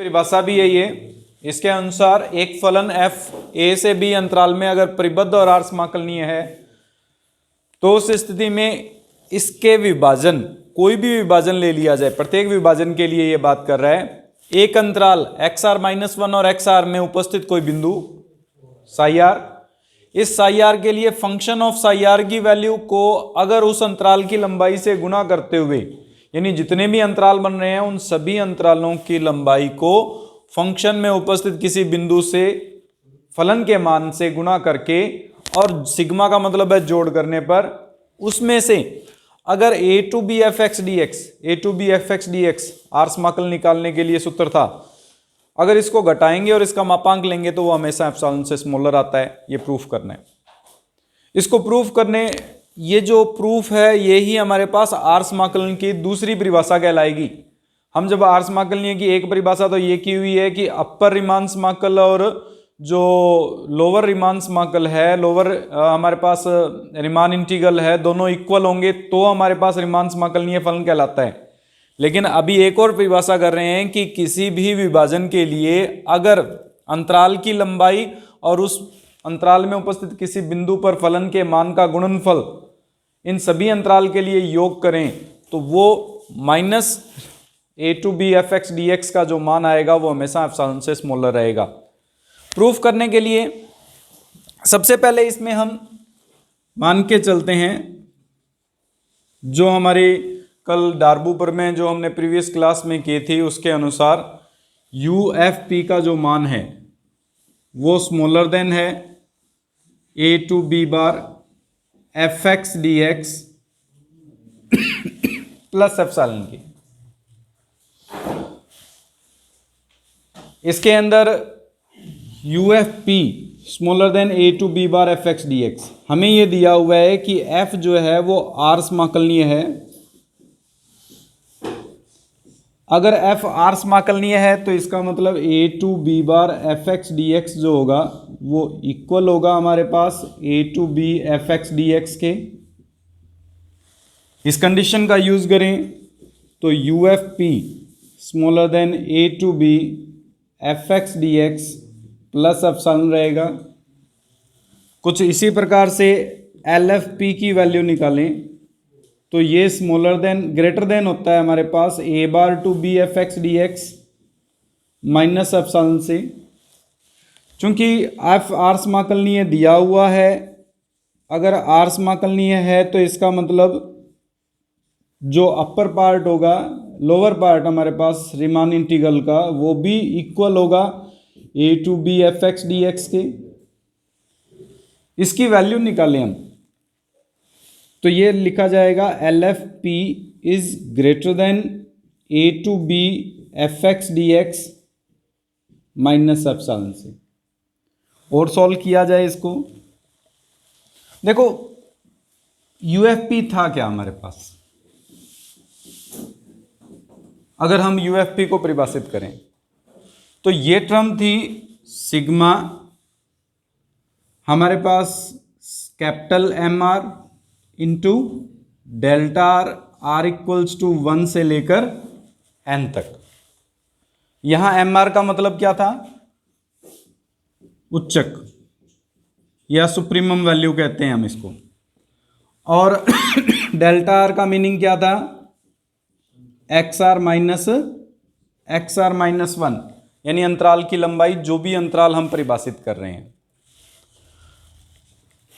परिभाषा भी यही है। इसके अनुसार एक फलन f a से b अंतराल में अगर परिबद्ध और आर्य समाकलनीय है तो उस स्थिति में इसके विभाजन, कोई भी विभाजन ले लिया जाए, प्रत्येक विभाजन के लिए यह बात कर रहा है, एक अंतराल xr-1 और xr में उपस्थित कोई बिंदु साई r, इस साई r के लिए फंक्शन ऑफ साई r की वैल्यू को अगर उस अंतराल की लंबाई से गुणा करते हुए, यानी जितने भी अंतराल बन रहे हैं उन सभी अंतरालों की लंबाई को फंक्शन में उपस्थित किसी बिंदु से फलन के मान से गुणा करके, और सिग्मा का मतलब है जोड़ करने पर, उसमें से अगर a to b fx dx R समाकल निकालने के लिए सूत्र था, अगर इसको घटाएंगे और इसका मापांक लेंगे तो वो हमेशा एप्सिलॉन से स्मॉलर आता है। ये प्रूफ करना है। इसको प्रूफ करने, ये जो प्रूफ है यही हमारे पास आर समाकलन की दूसरी परिभाषा कहलाएगी। हम जब आर समाकलनीय की एक परिभाषा तो ये की हुई है कि अपर रीमान समाकल और जो लोअर रीमान समाकल है, लोअर हमारे पास रीमान इंटीग्रल है, दोनों इक्वल होंगे तो हमारे पास रीमान समाकलनीय फलन कहलाता है। लेकिन अभी एक और परिभाषा कर रहे हैं कि किसी भी विभाजन के लिए अगर अंतराल की लंबाई और उस अंतराल में उपस्थित किसी बिंदु पर फलन के मान का गुणनफल इन सभी अंतराल के लिए योग करें तो वो minus a to b fx dx का जो मान आएगा वो हमेशा एप्सिलॉन से स्मॉलर रहेगा। प्रूफ करने के लिए सबसे पहले इसमें हम मान के चलते हैं जो हमारे कल डार्बूपर में जो हमने प्रीवियस क्लास में की थी उसके अनुसार UFP का जो मान है वो स्मॉलर देन है a to b bar fx dx plus epsilon की। इसके अंदर UFP smaller than a to b bar fx dx, हमें यह दिया हुआ है कि f जो है वो r समाकलनीय है। अगर f r समाकलनीय है तो इसका मतलब a to b bar fx dx जो होगा वो इक्वल होगा हमारे पास a to b fx dx के। इस कंडीशन का यूज करें तो UFP smaller than a to b fx dx plus epsilon रहेगा। कुछ इसी प्रकार से LFP की वैल्यू निकालें तो ये स्मॉलर देन ग्रेटर देन होता है हमारे पास a bar to b fx dx minus epsilon से। चूंकि f r समाकलनीय दिया हुआ है, अगर r समाकलनीय है तो इसका मतलब जो अपर पार्ट होगा, लोअर पार्ट हमारे पास रीमान इंटीग्रल का, वो भी इक्वल होगा a to b fx dx के। इसकी वैल्यू निकालें हम तो ये लिखा जाएगा LFP is greater than a to b fx dx minus epsilon से। और सॉल्व किया जाए इसको, देखो UFP था क्या हमारे पास, अगर हम UFP को परिभाषित करें तो ये टर्म थी सिग्मा, हमारे पास capital MR into delta R equals to 1 से लेकर n तक। यहां MR का मतलब क्या था, उच्चक या सुप्रीमम वैल्यू कहते हैं हम इसको, और डेल्टा R का मीनिंग क्या था, XR माइनस 1, यानी अंतराल की लंबाई, जो भी अंतराल हम परिभाषित कर रहे हैं।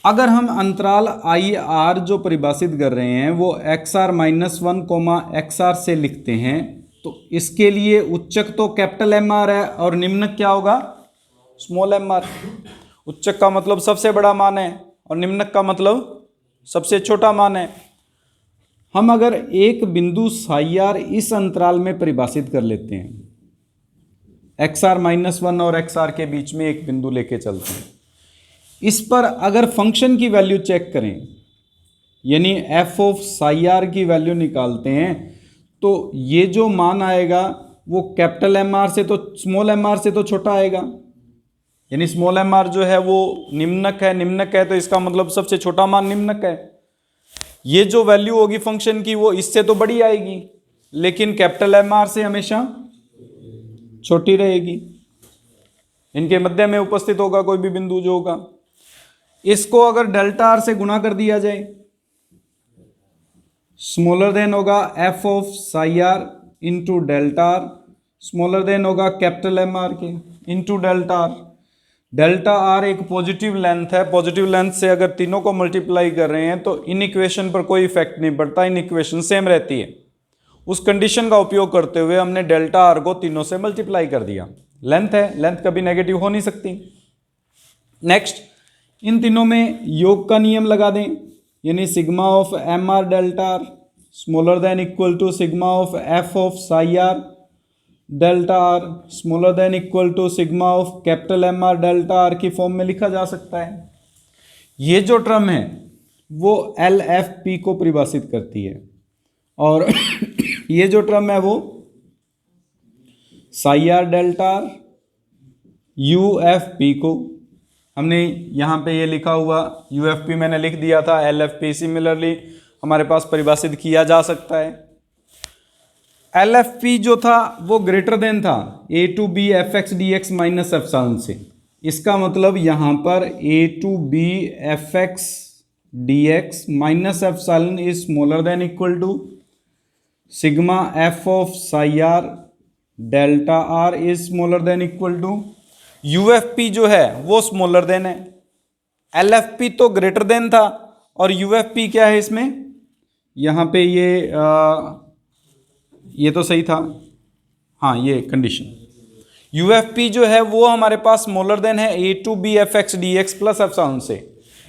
अगर हम अंतराल IR जो परिभाषित कर रहे हैं वो XR माइनस 1 XR से लिखते हैं तो इसके लिए उच्चक तो कैपिटल MR है और निम्नक क्या होगा, स्मॉल mr। उच्चक का मतलब सबसे बड़ा मान है और निम्नक का मतलब सबसे छोटा मान है। हम अगर एक बिंदु साई r इस अंतराल में परिभाषित कर लेते हैं, XR माइनस 1 और XR के बीच में एक बिंदु लेके चलते हैं, इस पर अगर फंक्शन की वैल्यू चेक करें, यानी f ऑफ साई r की वैल्यू निकालते हैं तो ये जो मान आएगा वो कैपिटल MR से तो स्मॉल MR से तो छोटा आएगा, यानी स्मॉल MR जो है वो निम्नक है तो इसका मतलब सबसे छोटा मान निम्नक है। ये जो वैल्यू होगी फंक्शन की वो इससे तो बड़ी आएगी, लेकिन कैपिटल MR से हमेशा छोटी रहेगी। इनके मध्य में उपस्थित होगा कोई भी बिंदु जो होगा। इसको अगर डेल्टा आर से गुणा कर दिया जाए, स्मॉलर देन होगा F of psi R into delta R, smaller than होगा कैपिटल एम आर के into delta are. Delta are एक पॉजिटिव लेंथ है, पॉजिटिव लेंथ से अगर तीनों को मल्टीप्लाई कर रहे हैं तो इन इक्वेशन पर कोई इफेक्ट नहीं पड़ता, इन इक्वेशन सेम रहती है। उस कंडीशन का उपयोग करते हुए हमने डेल्टा आर को तीनों से मल्टीप्लाई कर दिया। लेंथ है, लेंथ कभी नेगेटिव हो नहीं सकती। नेक्स्ट, इन तीनों में योग का नियम लगा दें, यानी sigma of M R delta R smaller than equal to sigma of F of psi are delta R smaller than equal to sigma of capital M R delta R की फॉर्म में लिखा जा सकता है। ये जो टर्म है वो एल एफ पी को परिभाषित करती है, और ये जो टर्म है वो psi R delta are U F P को, हमने यहाँ पे ये लिखा हुआ यू एफ पी मैंने लिख दिया था, एल एफ पी सिमिलरली हमारे पास परिभाषित किया जा सकता है। एल एफ पी जो था वो ग्रेटर देन था a to B F x D x minus epsilon से। इसका मतलब यहाँ पर a to B F x D x minus epsilon is smaller than equal to sigma F of psi are delta r is smaller than equal to u F p जो है वो smaller than है, l F p तो greater than था, और U F P क्या है इसमें, यहाँ पे ये तो सही था, हाँ ये कंडीशन यू एफ पी जो है वो हमारे पास स्मॉलर देन है a to B F x D x plus epsilon से।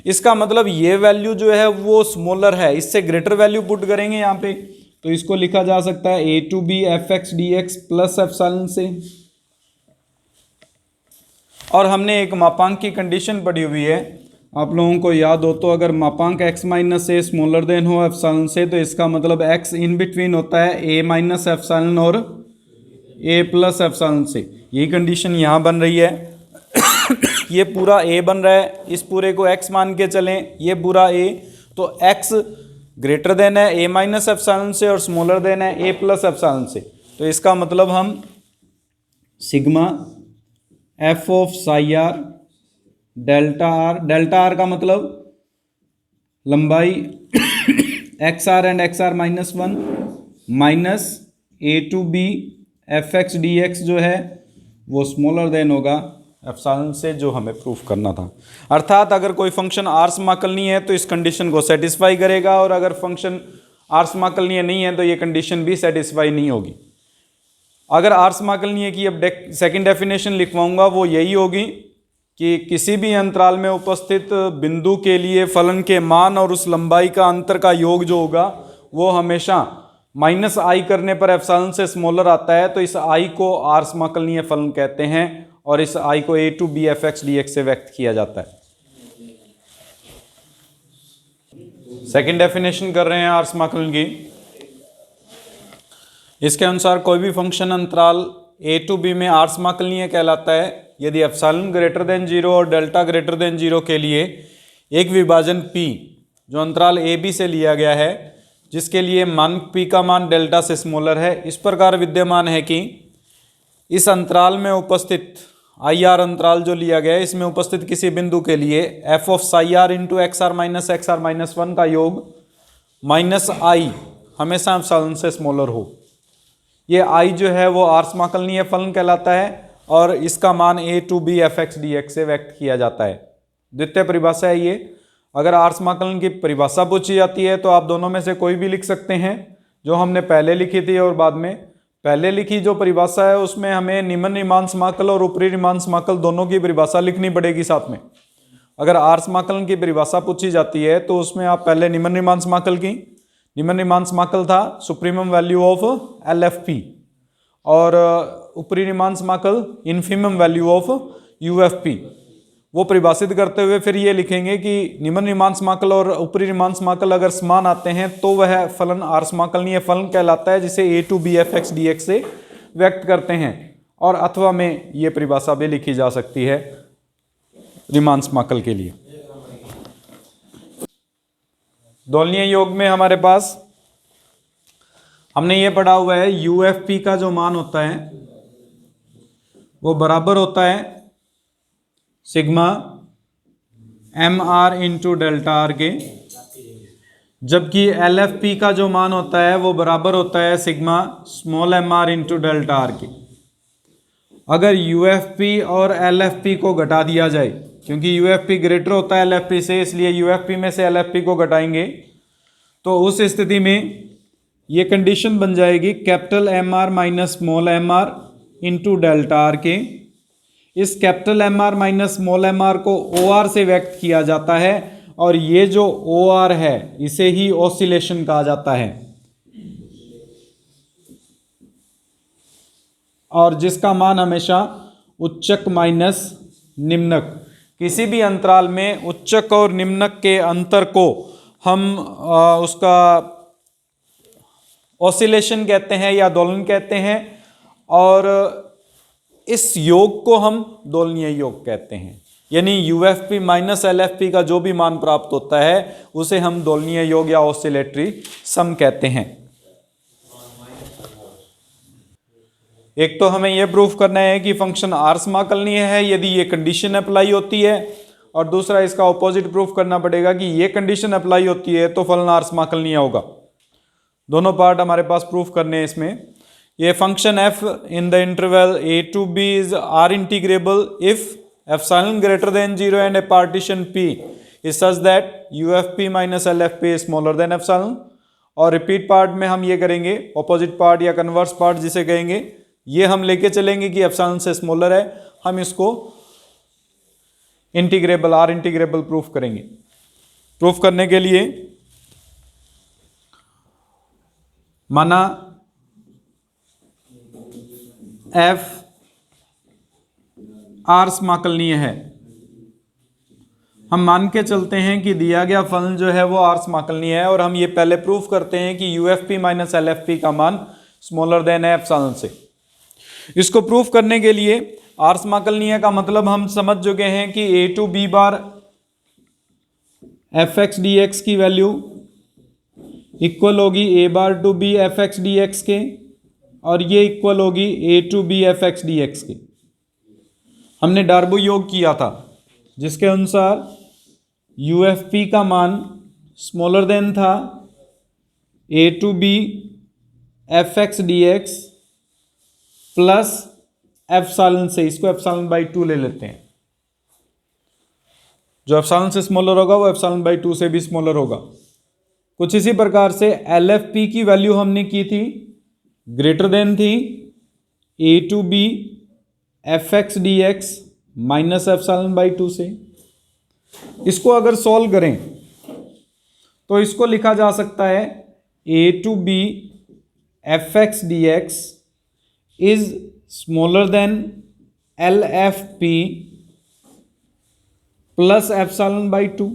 इसका मतलब ये वैल्यू जो है वो स्मॉलर है, इससे ग्रेटर वैल्यू पुट करेंगे यहाँ पे, तो इसको लिखा जा सकता है a to B F x D x plus epsilon से। और हमने एक मापांक की कंडीशन पढ़ी हुई है, आप लोगों को याद हो तो, अगर मापांक x minus a smaller than हो एप्सिलॉन से, तो इसका मतलब x इन बिटवीन होता है a माइनस एप्सिलॉन और a प्लस एप्सिलॉन से। यही कंडीशन यहाँ बन रही है। ये पूरा a बन रहा है, इस पूरे को x मान के चलें, ये पूरा a, तो x ग्रेटर देन है a माइनस एप्सिलॉन से और स्मॉलर देन है a प्लस एप्सिलॉन से। तो इसका मतलब हम sigma F of psi are delta R का मतलब लंबाई X R and X R minus one minus A to B F x D x जो है वो स्मॉलर देन होगा एप्सिलॉन से, जो हमें प्रूफ करना था। अर्थात अगर कोई फंक्शन आर समाकलनीय है तो इस कंडीशन को सेटिस्फाई करेगा, और अगर फंक्शन आर समाकलनीय नहीं है तो ये कंडीशन भी सेटिस्फाई नहीं होगी। अगर आर समाकलनीय की अब सेकंड डेफिनेशन लिखवाऊंगा वो यही होगी कि किसी भी अंतराल में उपस्थित बिंदु के लिए फलन के मान और उस लंबाई का अंतर का योग जो होगा वो हमेशा माइनस आई करने पर एप्सिलॉन से स्मॉलर आता है, तो इस आई को आर समाकलनीय फलन कहते हैं, और इस आई को a to B F x D x से व्यक्त किया जाता है। सेकंड डेफिनेशन कर रहे हैं आर समाकलन की। इसके अनुसार कोई भी फंक्शन अंतराल ए टू बी में आर समाकलनीय कहलाता है यदि एप्सिलॉन ग्रेटर देन 0 और डेल्टा ग्रेटर देन 0 के लिए एक विभाजन p जो अंतराल ए बी से लिया गया है, जिसके लिए मान p का मान डेल्टा से स्मॉलर है, इस प्रकार विद्यमान है कि इस अंतराल में उपस्थित आई आर अंतराल जो लिया गया है, इसमें उपस्थित किसी बिंदु के लिए F of psi R into X R minus one का योग माइनस आई हमेशा एप्सिलॉन से स्मॉलर हो। ये आई जो है वो आर समाकलनीय फलन कहलाता है, और इसका मान a to B F x D x से व्यक्त किया जाता है। द्वितीय परिभाषा है ये। अगर आर समाकलन की परिभाषा पूछी जाती है तो आप दोनों में से कोई भी लिख सकते हैं, जो हमने पहले लिखी थी और बाद में। पहले लिखी जो परिभाषा है उसमें हमें निम्न रीमान समाकल और ऊपरी रीमान समाकल दोनों की परिभाषा लिखनी पड़ेगी साथ में। अगर आर समाकलन की परिभाषा पूछी जाती है तो उसमें आप पहले निम्न रीमान समाकल की, निम्न रीमान समाकल था supremum value of L F P, और ऊपरी रीमान समाकल infimum value of U F P. वो परिभाषित करते हुए फिर ये लिखेंगे कि निम्न रीमान समाकल और ऊपरी रीमान समाकल अगर समान आते हैं तो वह फलन आर समाकलनीय फलन कहलाता है, जिसे a to B F x D x से व्यक्त करते हैं। और अथवा में ये परिभाषा भी लिखी जा सकती है रीमान समाकल के लिए। दोलनीय योग में हमारे पास हमने ये पढ़ा हुआ है यू एफ पी का जो मान होता है वो बराबर होता है sigma M R into delta R के, जबकि एल एफ पी का जो मान होता है वो बराबर होता है sigma small M R into delta R के। अगर यू एफ पी और एल एफ पी को घटा दिया जाए, क्योंकि यू एफ पी ग्रेटर होता है एल एफ पी से, इसलिए यू एफ पी में से एल एफ पी को घटाएंगे, तो उस स्थिति में ये कंडीशन बन जाएगी capital M R minus small M R into delta R के। इस capital M R minus small M R को ओ आर से व्यक्त किया जाता है, और ये जो ओ आर है इसे ही ऑसिलेशन कहा जाता है, और जिसका मान हमेशा उच्चक माइनस निम्नक, किसी भी अंतराल में उच्चक और निम्नक के अंतर को हम उसका ऑसिलेशन कहते हैं या दोलन कहते हैं, और इस योग को हम दोलनीय योग कहते हैं। यानी यूएफपी माइनस एलएफपी का जो भी मान प्राप्त होता है उसे हम दोलनीय योग या ऑसिलेटरी सम कहते हैं। एक तो हमें यह प्रूफ करना है कि फंक्शन आर समाकलनीय है यदि ये कंडीशन अप्लाई होती है, और दूसरा इसका ऑपोजिट प्रूफ करना पड़ेगा कि ये कंडीशन अप्लाई होती है तो फलन आर समाकलनीय होगा। दोनों पार्ट हमारे पास प्रूफ करने हैं इसमें। ये function F in the interval A to B is R integrable if epsilon greater than 0 and a partition P is such that UFP minus LFP is smaller than epsilon. और repeat part में हम ये करेंगे, opposite part या converse part जिसे कहेंगे, ये हम लेके चलेंगे कि एप्सिलॉन से स्मॉलर है, हम इसको इंटीग्रेबल आर इंटीग्रेबल प्रूफ करेंगे। प्रूफ करने के लिए माना एफ आर समाकलनीय है, हम मान के चलते हैं कि दिया गया फलन जो है वो आर समाकलनीय है, और हम ये पहले प्रूफ करते हैं कि यूएफपी माइनस एलएफपी का मान स्मॉलर देन है एप्सिलॉन से। इसको प्रूफ करने के लिए आर समाकलनीय का मतलब हम समझ चुके हैं कि a to b bar F x D x की वैल्यू इक्वल होगी a bar to B F x D x के, और ये इक्वल होगी a to B F x D x के। हमने डार्बो योग किया था जिसके अनुसार यू एफ पी का मान स्मॉलर देन था a to B F x D x plus epsilon से, इसको एप्सिलॉन बाई 2 ले लेते हैं। जो एप्सिलॉन से स्मॉलर होगा वो एप्सिलॉन बाई 2 से भी स्मॉलर होगा। कुछ इसी प्रकार से एल एफ पी की वैल्यू हमने की थी ग्रेटर देन थी a to B F x D x minus epsilon by 2 से। इसको अगर सॉल्व करें तो इसको लिखा जा सकता है a to B F x D x is smaller than l F p plus epsilon by 2।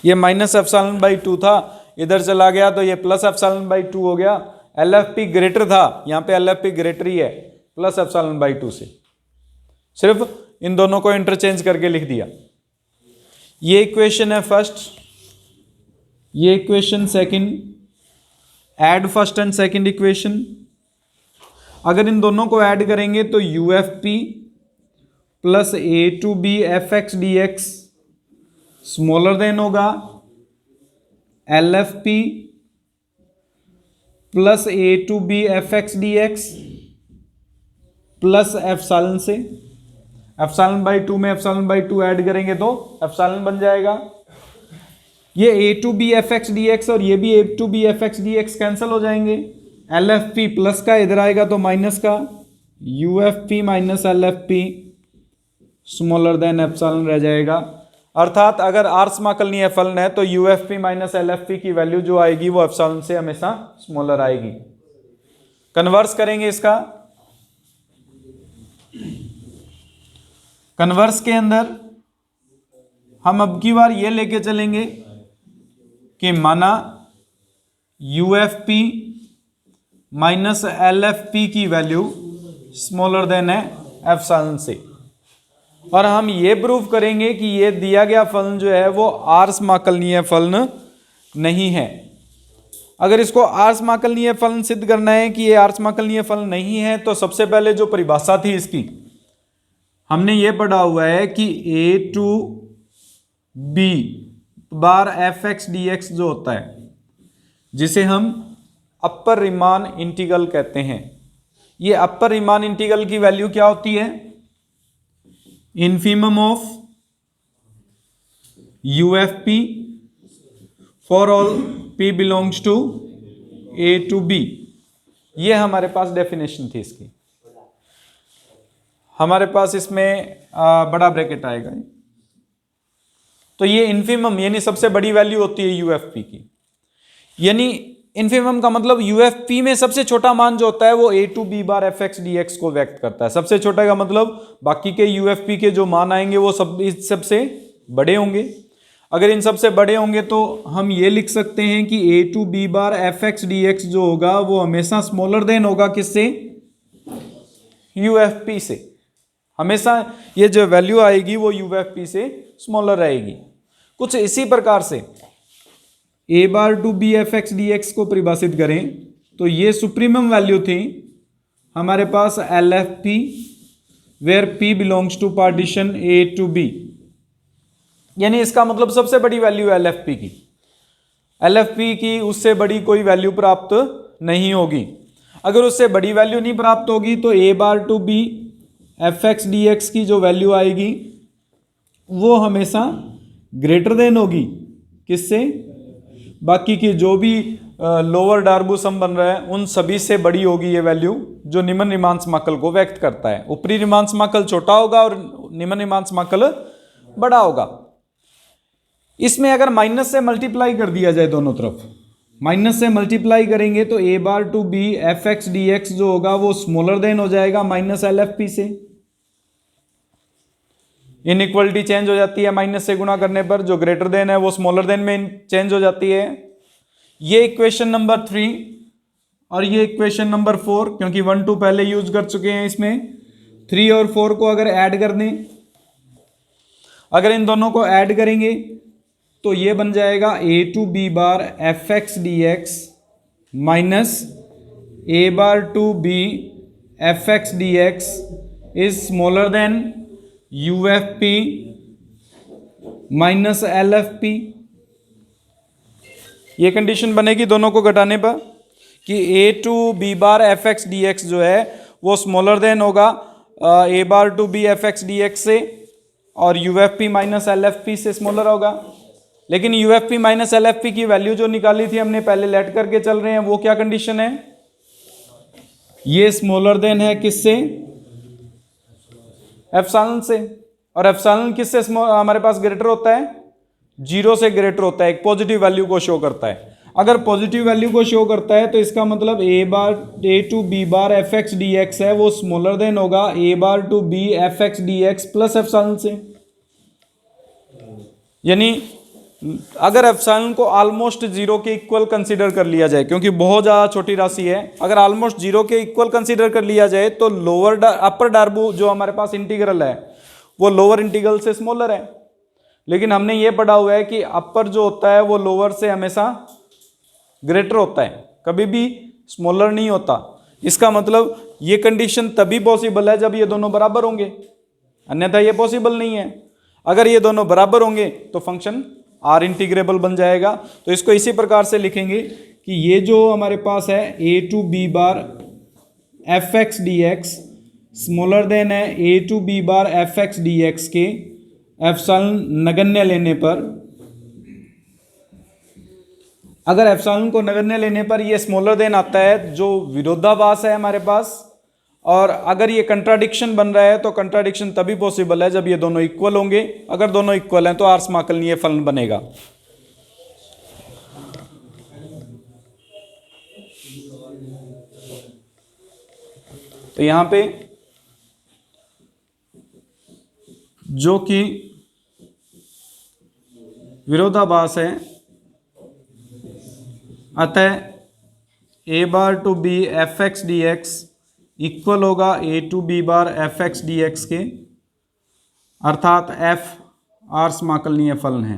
ये माइनस एप्सिलॉन बाई 2 था, इधर चला गया तो ये प्लस एप्सिलॉन बाई 2 हो गया। एल एफ पी ग्रेटर था, यहां पे एल एफ पी ग्रेटर ही है, प्लस एप्सिलॉन बाई 2 से। सिर्फ इन दोनों को इंटरचेंज करके लिख दिया। ये इक्वेशन है फर्स्ट, ये equation second, add first and second equation. अगर इन दोनों को ऐड करेंगे तो u F p plus a to B F x D x smaller than होगा l F p plus a to B F x D x plus epsilon से। Epsilon by 2 में epsilon by 2 add करेंगे तो epsilon बन जाएगा। ये a to B F x D x और ये भी a to B F x D x cancel हो जाएंगे। एल एफ पी प्लस का इधर आएगा तो माइनस का, U F P minus L F P smaller than epsilon रह जाएगा। अर्थात अगर आर समाकलनीय फलन है तो u F P minus L F p की वैल्यू जो आएगी वो एप्सिलॉन से हमेशा स्मॉलर आएगी। कन्वर्स करेंगे इसका, कन्वर्स के अंदर हम अब की बार ये लेके चलेंगे कि माना U F P minus L F p की वैल्यू स्मॉलर देन है एप्सिलॉन से, और हम ये प्रूव करेंगे कि ये दिया गया फलन जो है वो आर समाकलनीय फलन नहीं है। अगर इसको आर समाकलनीय फलन सिद्ध करना है कि ये आर समाकलनीय फलन नहीं है, तो सबसे पहले जो परिभाषा थी इसकी, हमने ये पढ़ा हुआ है कि a to b bar F x D x जो होता है, जिसे हम अपर रीमान इंटीग्रल कहते हैं, ये अपर रीमान इंटीग्रल की वैल्यू क्या होती है? Infimum of UFP for all P belongs to A to B। ये हमारे पास डेफिनेशन थी इसकी। हमारे पास इसमें बड़ा ब्रैकेट आएगा, तो ये इन्फीमम यानी सबसे बड़ी वैल्यू होती है यूएफपी की। यानी इन्फीमम का मतलब यूएफपी में सबसे छोटा मान जो होता है वो A to B bar F x D x को व्यक्त करता है। सबसे छोटा का मतलब बाकी के यूएफपी के जो मान आएंगे वो सबसे बड़े होंगे। अगर इन सबसे बड़े होंगे तो हम ये लिख सकते हैं कि A to B bar F x D x जो होगा वो हमेशा स्मॉलर देन होगा किससे? यूएफपी से। हमेशा ये जो वैल्यू आएगी वो यूएफपी से स्मॉलर रहेगी। कुछ इसी प्रकार से A bar to B F x D x को परिभाषित करें तो ये सुप्रीमम वैल्यू थी हमारे पास l F p, where P belongs to partition A to B। यानी इसका मतलब सबसे बड़ी वैल्यू एल एफ पी की, एल एफ पी की उससे बड़ी कोई वैल्यू प्राप्त नहीं होगी। अगर उससे बड़ी वैल्यू नहीं प्राप्त होगी तो A bar to B F x D x की जो वैल्यू आएगी वो हमेशा ग्रेटर देन होगी किससे? बाकी की जो भी लोअर डार्बू सम बन रहा है उन सभी से बड़ी होगी ये वैल्यू जो निम्न रीमान समाकल को व्यक्त करता है। ऊपरी रीमान समाकल छोटा होगा और निम्न रीमान समाकल बड़ा होगा। इसमें अगर माइनस से मल्टीप्लाई कर दिया जाए, दोनों तरफ माइनस से मल्टीप्लाई करेंगे तो A bar to B F x D x जो होगा वो स्मॉलर देन हो जाएगा माइनस एल एफ पी से। इनइक्वालिटी चेंज हो जाती है माइनस से गुणा करने पर, जो ग्रेटर देन है वो स्मॉलर देन में चेंज हो जाती है। ये इक्वेशन नंबर 3 और ये इक्वेशन नंबर 4, क्योंकि 1 2 पहले यूज कर चुके हैं, इसमें 3 और 4 को अगर ऐड कर दें, अगर इन दोनों को ऐड करेंगे तो ये बन जाएगा A to B bar F x D x minus A bar to B F x D x is smaller than U F P minus L F P. ये कंडीशन बनेगी दोनों को घटाने पर कि A to B bar F x D x जो है वो स्मॉलर देन होगा A bar to B F x D x से, और U F P minus L F P से स्मॉलर होगा। लेकिन U F P minus L F p की वैल्यू जो निकाली थी हमने पहले लेट करके चल रहे हैं, वो क्या कंडीशन है? ये स्मॉलर देन है किससे? एप्सिलॉन से। और एप्सिलॉन किससे हमारे पास ग्रेटर होता है? 0 से ग्रेटर होता है, एक पॉजिटिव वैल्यू को शो करता है। अगर पॉजिटिव वैल्यू को शो करता है तो इसका मतलब A to B bar F x D X है वो स्मॉलर देन होगा A bar to B F x D x plus epsilon से। यानी अगर एप्सिलॉन को ऑलमोस्ट 0 के इक्वल कंसीडर कर लिया जाए, क्योंकि बहुत ज़्यादा छोटी राशि है, अगर ऑलमोस्ट 0 के इक्वल कंसीडर कर लिया जाए तो अपर डार्बू जो हमारे पास इंटीग्रल है वो लोअर इंटीग्रल से स्मॉलर है। लेकिन हमने ये पढ़ा हुआ है कि अपर जो होता है वो लोअर से हमेशा ग्रेटर होता है, कभी भी स्मॉलर नहीं होता। इसका मतलब ये कंडीशन तभी पॉसिबल है जब ये दोनों बराबर होंगे, अन्यथा ये पॉसिबल नहीं है। अगर ये दोनों बराबर होंगे तो फंक्शन आर इंटीग्रेबल बन जाएगा। तो इसको इसी प्रकार से लिखेंगे कि ये जो हमारे पास है A to B bar F x D x smaller than है A to B bar F x D x के एप्सिलॉन नगण्य लेने पर, अगर एप्सिलॉन को नगण्य लेने पर ये स्मॉलर देन आता है जो विरोधाभास है हमारे पास, और अगर ये कंट्राडिक्शन बन रहा है तो कंट्राडिक्शन तभी पॉसिबल है जब ये दोनों इक्वल होंगे। अगर दोनों इक्वल हैं तो आर समाकलनीय फलन बनेगा। तो यहां पे जो कि विरोधाभास है, अतः A bar to B F x D X equal होगा A to B bar F x D x के, अर्थात F आर समाकलनीय फलन है।